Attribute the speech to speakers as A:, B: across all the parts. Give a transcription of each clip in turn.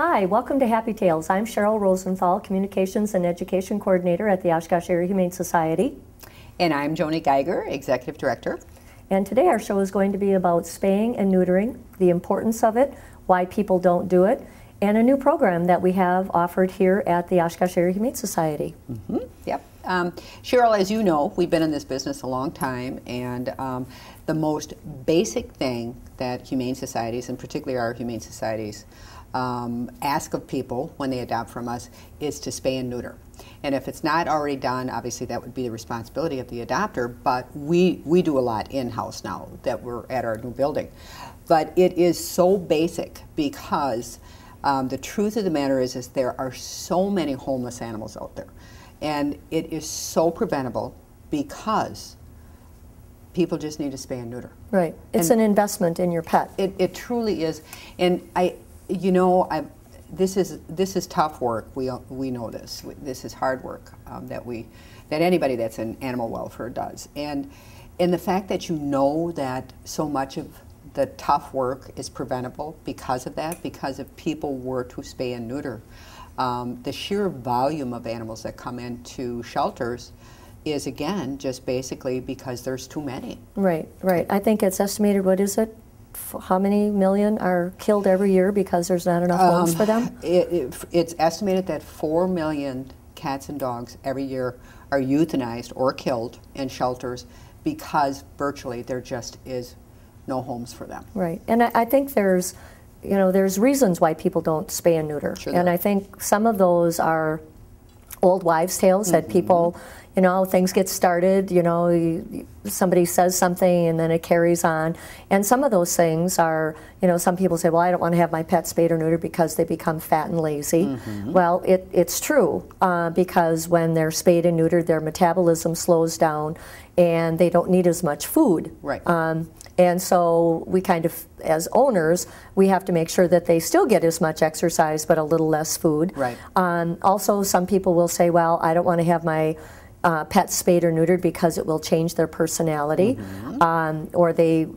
A: Hi, welcome to Happy Tales. I'm Cheryl Rosenthal, Communications and Education Coordinator at the Oshkosh Area Humane Society.
B: And I'm Joni Geiger, Executive Director.
A: And today our show is going to be about spaying and neutering, the importance of it, why people don't do it, and a new program that we have offered here at the Oshkosh Area Humane Society.
B: Yep. Cheryl, as you know, we've been in this business a long time, and the most basic thing that humane societies, and particularly our humane societies, ask of people when they adopt from us is to spay and neuter. And if it's not already done, obviously that would be the responsibility of the adopter, but we do a lot in-house now that we're at our new building. But it is so basic because the truth of the matter is there are so many homeless animals out there. And it is so preventable because people just need to spay and neuter.
A: Right. It's an investment in your pet.
B: It truly is. And this is tough work. We know this. This is hard work that anybody that's in animal welfare does. And the fact that you know that so much of the tough work is preventable because of that, because if people were to spay and neuter, the sheer volume of animals that come into shelters is, again, just basically because there's too many.
A: Right, right. I think it's estimated, what is it? How many million are killed every year because there's not enough homes for them?
B: It's estimated that 4 million cats and dogs every year are euthanized or killed in shelters because virtually there just is no homes for them.
A: Right, and I think there's reasons why people don't spay and neuter.
B: Sure,
A: and I think some of those are old wives' tales that people, things get started, somebody says something and then it carries on. And some of those things are, some people say, well, I don't want to have my pet spayed or neutered because they become fat and lazy. Well, it's true because when they're spayed and neutered, their metabolism slows down and they don't need as much food.
B: Right.
A: And so we kind of, as owners, we have to make sure that they still get as much exercise but a little less food.
B: Right.
A: Also, some people will say, well, I don't want to have my pets spayed or neutered because it will change their personality, or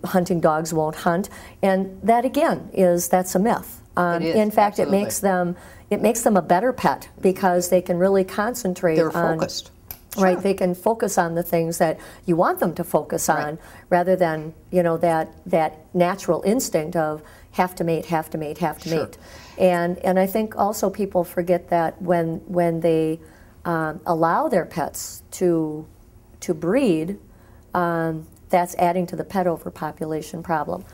A: hunting dogs won't hunt. And that, again, that's a myth. In fact,
B: absolutely.
A: it makes them a better pet because they can really concentrate on...
B: They're focused.
A: Right,
B: Sure.
A: they can focus on the things that you want them to focus on, rather than that natural instinct of have to mate, have to mate, have to
B: Sure.
A: mate. And I think also people forget that when they allow their pets to breed, that's adding to the pet overpopulation problem.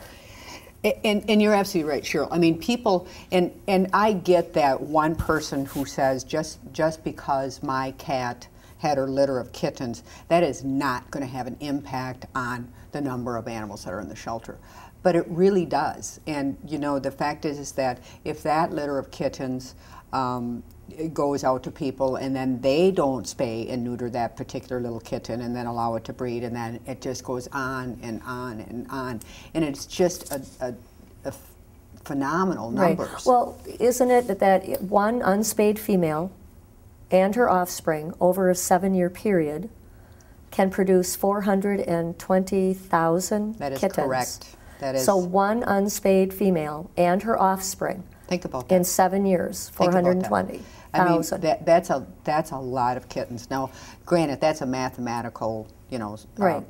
B: And you're absolutely right, Cheryl. I mean, people, and I get that one person who says just because my cat had her litter of kittens, that is not going to have an impact on the number of animals that are in the shelter. But it really does. And the fact is that if that litter of kittens it goes out to people and then they don't spay and neuter that particular little kitten and then allow it to breed, and then it just goes on and on and on. And it's just a phenomenal numbers.
A: Right. Well, isn't it that one unspayed female and her offspring over a 7-year period can produce 420,000
B: That is
A: kittens?
B: Correct. That is.
A: So one unspayed female and her offspring.
B: Think about that.
A: In 7 years, 420,000.
B: I mean, that's a lot of kittens. Now, granted, that's a mathematical,
A: right.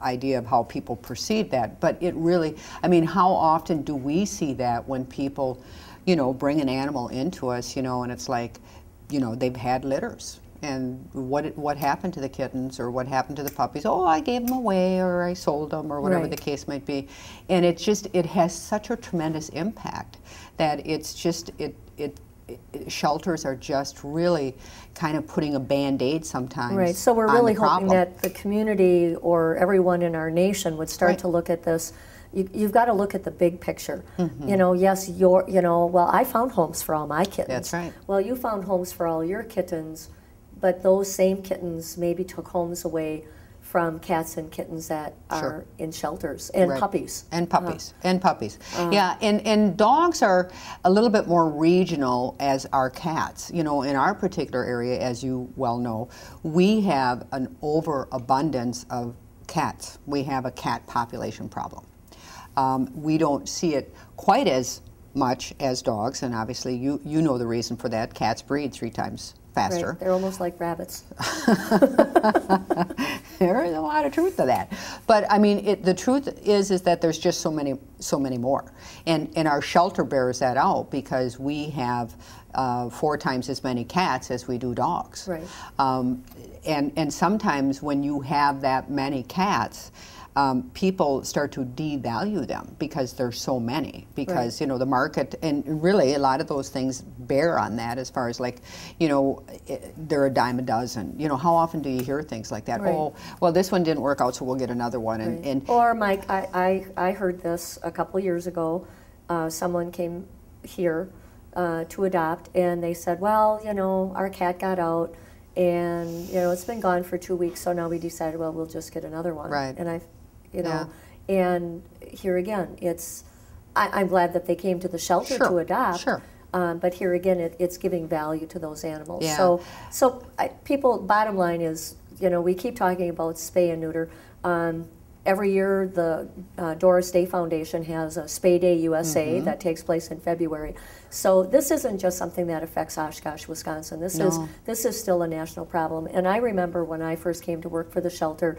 B: Idea of how people perceive that. But it really, I mean, how often do we see that when people, bring an animal into us, and it's like, they've had litters. And what happened to the kittens or what happened to the puppies? Oh, I gave them away or I sold them or whatever
A: Right.
B: the case might be. And it has such a tremendous impact that it's just, shelters are just really kind of putting a Band-Aid sometimes.
A: Right, so we're really hoping that the community or everyone in our nation would start to look at this. You've got to look at the big picture. Yes, well, I found homes for all my kittens.
B: That's right.
A: Well, you found homes for all your kittens, but those same kittens maybe took homes away from cats and kittens that are in shelters, and puppies.
B: And puppies, yeah, and dogs are a little bit more regional as are cats. In our particular area, as you well know, we have an overabundance of cats. We have a cat population problem. We don't see it quite as much as dogs, and obviously you know the reason for that. Cats breed 3 times faster.
A: Right. They're almost like rabbits.
B: There is a lot of truth to that, but I mean, the truth is that there's just so many more, and our shelter bears that out because we have 4 times as many cats as we do dogs.
A: Right.
B: And sometimes when you have that many cats, people start to devalue them because there's so many, because
A: right.
B: The market, and really a lot of those things bear on that, as far as like, they're a dime a dozen. How often do you hear things like that?
A: Right.
B: Oh, well, this one didn't work out, so we'll get another one.
A: Right. Or Mike, I heard this a couple of years ago. Someone came here to adopt, and they said, well, our cat got out, and it's been gone for 2 weeks, so now we decided, well, we'll just get another one.
B: Right.
A: And
B: Yeah.
A: and here again, I'm glad that they came to the shelter
B: Sure.
A: to adopt.
B: Sure.
A: But here again, it's giving value to those animals.
B: Yeah.
A: So people, bottom line is, we keep talking about spay and neuter. Every year, the Doris Day Foundation has a Spay Day USA that takes place in February. So this isn't just something that affects Oshkosh, Wisconsin. This is still a national problem. And I remember when I first came to work for the shelter,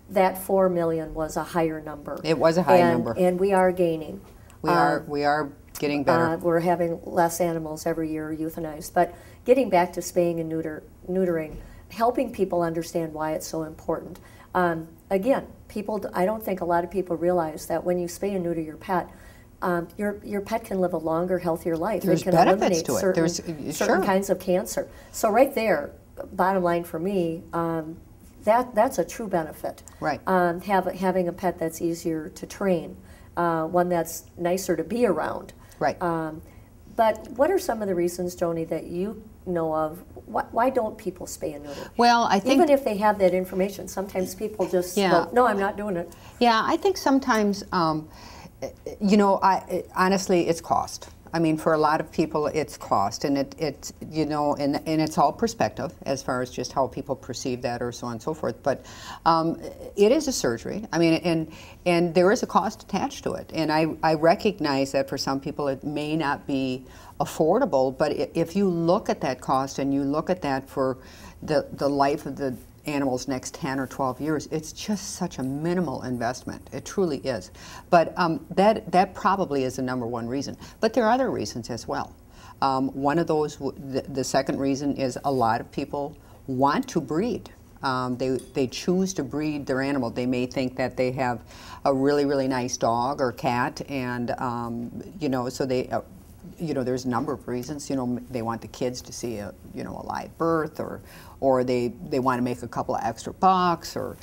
A: that 4 million was a higher number.
B: It was a high number.
A: And we are gaining.
B: We are getting better.
A: We're having less animals every year euthanized. But getting back to spaying and neutering, helping people understand why it's so important. Again, I don't think a lot of people realize that when you spay and neuter your pet, your pet can live a longer, healthier life.
B: There's
A: it can
B: benefits to it.
A: certain
B: Sure.
A: kinds of cancer. So right there, bottom line for me, that's a true benefit.
B: Right.
A: Having a pet that's easier to train, one that's nicer to be around.
B: Right.
A: But what are some of the reasons, Joni, that you know of? Why don't people spay and neuter?
B: Well, I think
A: even if they have that information, sometimes people just go, no, I'm not doing it.
B: Yeah, I think sometimes, honestly, it's cost. I mean, for a lot of people, it's cost, and and it's all perspective as far as just how people perceive that, or so on and so forth. But it is a surgery. I mean, and there is a cost attached to it, and I recognize that for some people it may not be affordable. But if you look at that cost and you look at that for the life of the animals next 10 or 12 years, it's just such a minimal investment. It truly is. But that probably is the #1 reason. But there are other reasons as well. One of those, the second reason is a lot of people want to breed. They choose to breed their animal. They may think that they have a really, really nice dog or cat, and so they there's a number of reasons. They want the kids to see a live birth, or they want to make a couple of extra bucks, or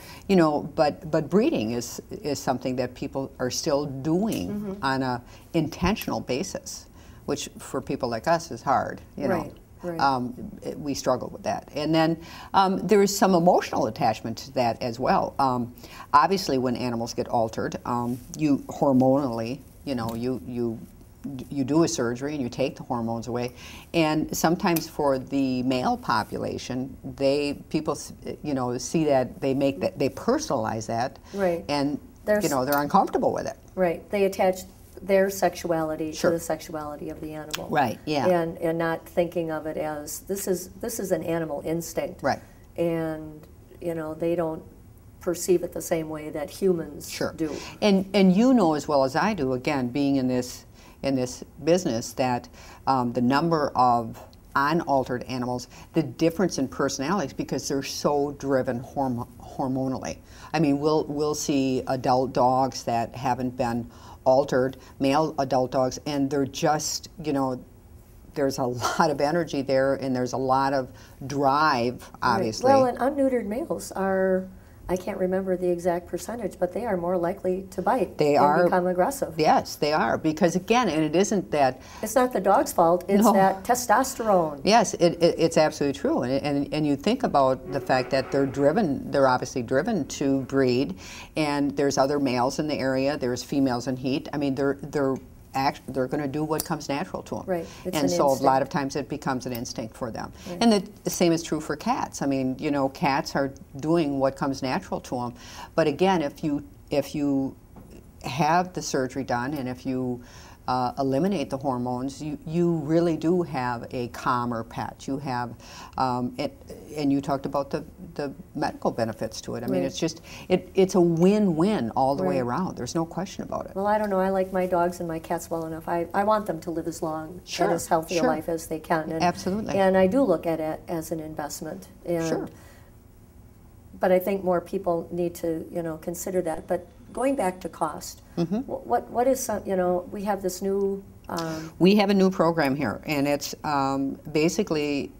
B: but breeding is something that people are still doing on a intentional basis, which for people like us is hard.
A: Right.
B: We struggle with that. And then there is some emotional attachment to that as well. Obviously, when animals get altered, you hormonally, you do a surgery and you take the hormones away, and sometimes for the male population, people see that, they personalize that,
A: right,
B: and they're uncomfortable with it.
A: Right, they attach their sexuality
B: Sure.
A: to the sexuality of the animal.
B: Right. Yeah.
A: And not thinking of it as this is an animal instinct.
B: Right.
A: And they don't perceive it the same way that humans
B: Sure.
A: do.
B: And as well as I do, again, being in this business, that the number of unaltered animals, the difference in personalities, because they're so driven hormonally. I mean, we'll see adult dogs that haven't been altered, male adult dogs, and they're just, there's a lot of energy there, and there's a lot of drive, obviously.
A: Right. Well, and unneutered males are, I can't remember the exact percentage, but they are more likely to bite and become aggressive.
B: Yes, they are, because again, and it isn't that...
A: It's not the dog's fault, it's that testosterone.
B: Yes, it's absolutely true, and you think about the fact that they're obviously driven to breed, and there's other males in the area, there's females in heat. I mean, they're going to do what comes natural to them.
A: Right.
B: And so a lot of times it becomes an instinct for them.
A: Right.
B: And the same is true for cats. I mean, cats are doing what comes natural to them. But again, if you have the surgery done, and if you eliminate the hormones, you really do have a calmer pet. You have, and you talked about the medical benefits to it. I mean, it's just, it's a win-win all the way around. There's no question about it.
A: Well, I don't know. I like my dogs and my cats well enough. I want them to live as long and as healthy a life as they can. And,
B: absolutely.
A: And I do look at it as an investment. And, but I think more people need to, consider that. But going back to cost, what is some, we have this new...
B: we have a new program here, and it's basically,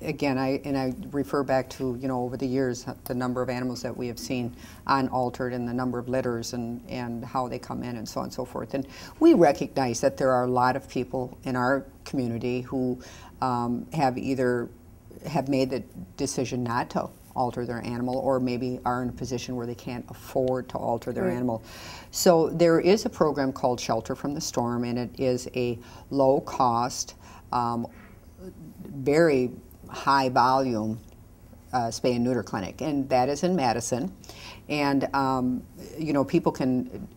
B: again, I refer back to, over the years, the number of animals that we have seen unaltered and the number of litters and how they come in and so on and so forth. And we recognize that there are a lot of people in our community who have made the decision not to alter their animal, or maybe are in a position where they can't afford to alter their animal. So there is a program called Shelter from the Storm, and it is a low-cost, very high-volume spay and neuter clinic, and that is in Madison. And people can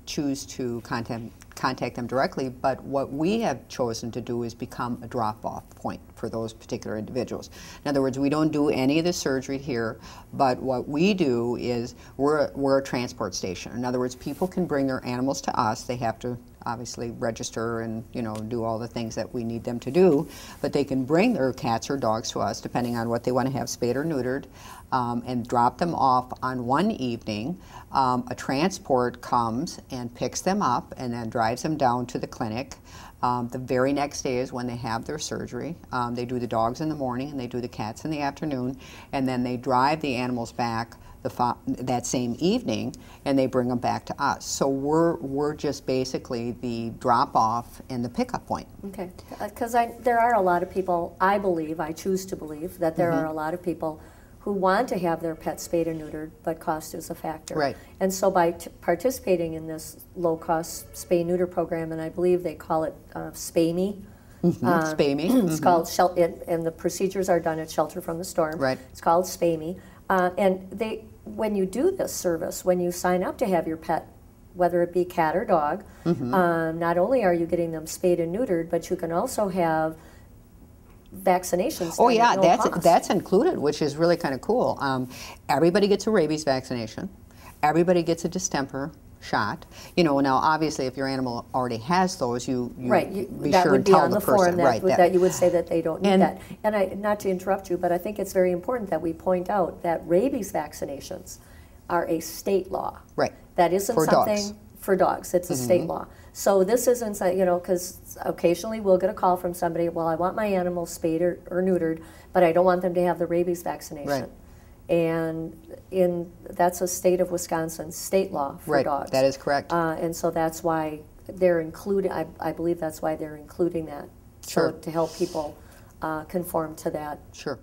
B: choose to contact them directly, but what we have chosen to do is become a drop-off point for those particular individuals. In other words, we don't do any of the surgery here, but what we do is we're a transport station. In other words, people can bring their animals to us. They have to obviously register and do all the things that we need them to do, but they can bring their cats or dogs to us depending on what they want to have spayed or neutered, and drop them off on one evening. A transport comes and picks them up and then drives them down to the clinic. The very next day is when they have their surgery. They do the dogs in the morning and they do the cats in the afternoon, and then they drive the animals back that same evening, and they bring them back to us. So we're just basically the drop-off and the pickup point.
A: Okay, because there are a lot of people, I choose to believe, that there are a lot of people who want to have their pets spayed or neutered, but cost is a factor.
B: Right.
A: And so by participating in this low-cost spay-neuter program, and I believe they call it Spay Me.
B: Spay Me.
A: It's called, and the procedures are done at Shelter from the Storm.
B: Right.
A: It's called Spay Me. And when you do this service, when you sign up to have your pet, whether it be cat or dog, not only are you getting them spayed and neutered, but you can also have vaccinations.
B: Oh yeah,
A: at no cost.
B: that's included, which is really kind of cool. Everybody gets a rabies vaccination. Everybody gets a distemper shot. Now obviously if your animal already has those, you be
A: that
B: sure
A: would
B: and
A: be
B: tell
A: on
B: the
A: the form
B: person.
A: that you would say that they don't need that. And not to interrupt you, but I think it's very important that we point out that rabies vaccinations are a state law.
B: Right.
A: That isn't
B: For
A: something
B: dogs.
A: For dogs. It's a state law. So this isn't, because occasionally we'll get a call from somebody, well, I want my animal spayed or neutered, but I don't want them to have the rabies vaccination.
B: Right.
A: And that's a state of Wisconsin state law for dogs.
B: That is correct.
A: And so that's why they're including, I believe that's why they're including that.
B: Sure.
A: So to help people conform to that.
B: Sure.